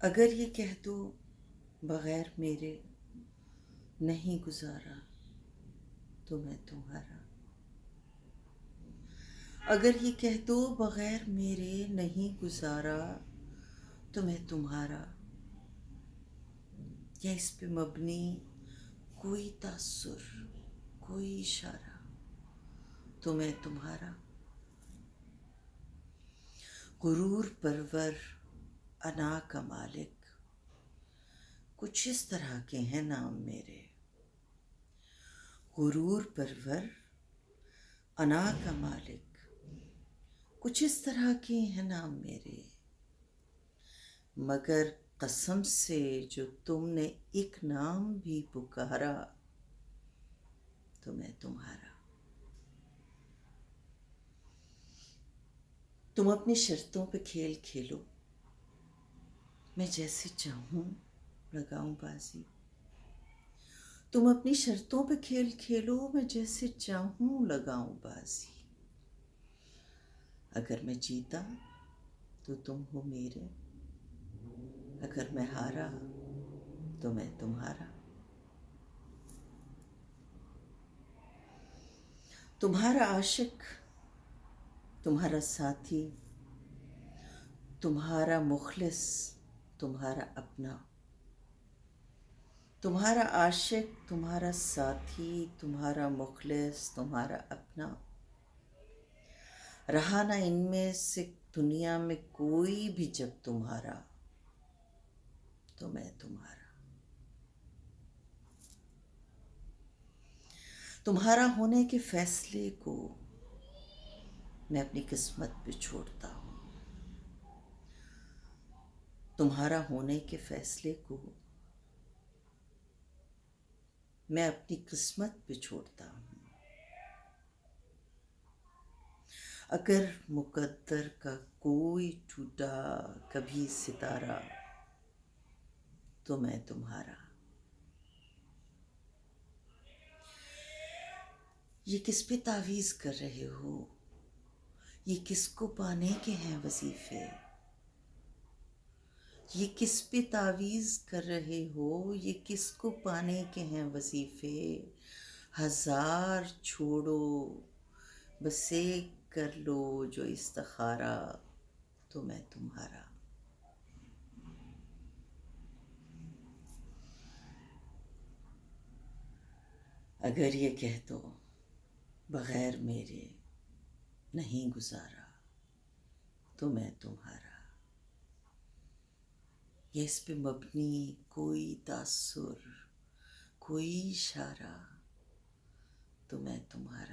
اگر یہ کہہ دو بغیر میرے نہیں گزارا تو میں تمہارا، اگر یہ کہہ دو بغیر میرے نہیں گزارا تو میں تمہارا، یا اس پہ مبنی کوئی تاثر، کوئی اشارہ، تو میں تمہارا۔ غرور پرور انا کا مالک، کچھ اس طرح کے ہیں نام میرے۔ غرور پرور انا کا مالک، کچھ اس طرح کے ہیں نام میرے، مگر قسم سے جو تم نے ایک نام بھی پکارا تو میں تمہارا۔ تم اپنی شرطوں پہ کھیل کھیلو، میں جیسے چاہوں لگاؤں بازی۔ تم اپنی شرطوں پہ کھیل کھیلو، میں جیسے چاہوں لگاؤں بازی۔ اگر میں جیتا تو تم ہو میرے، اگر میں ہارا تو میں تمہارا۔ تمہارا عاشق، تمہارا ساتھی، تمہارا مخلص، تمہارا اپنا۔ تمہارا عاشق، تمہارا ساتھی، تمہارا مخلص، تمہارا اپنا۔ رہا نہ ان میں سے دنیا میں کوئی بھی جب تمہارا تو میں تمہارا۔ تمہارا ہونے کے فیصلے کو میں اپنی قسمت پہ چھوڑتا ہوں۔ تمہارا ہونے کے فیصلے کو میں اپنی قسمت پہ چھوڑتا ہوں۔ اگر مقدر کا کوئی ٹوٹا کبھی ستارہ تو میں تمہارا۔ یہ کس پہ تعویذ کر رہے ہو؟ یہ کس کو پانے کے ہیں وظیفے؟ یہ کس پہ تعویذ کر رہے ہو؟ یہ کس کو پانے کے ہیں وظیفے؟ ہزار چھوڑو بس ایک کر لو جو استخارہ تو میں تمہارا۔ اگر یہ کہہ دو بغیر میرے نہیں گزارا تو میں تمہارا، یا اس پہ مبنی کوئی تاثر، کوئی اشارہ، تو میں تمہارا۔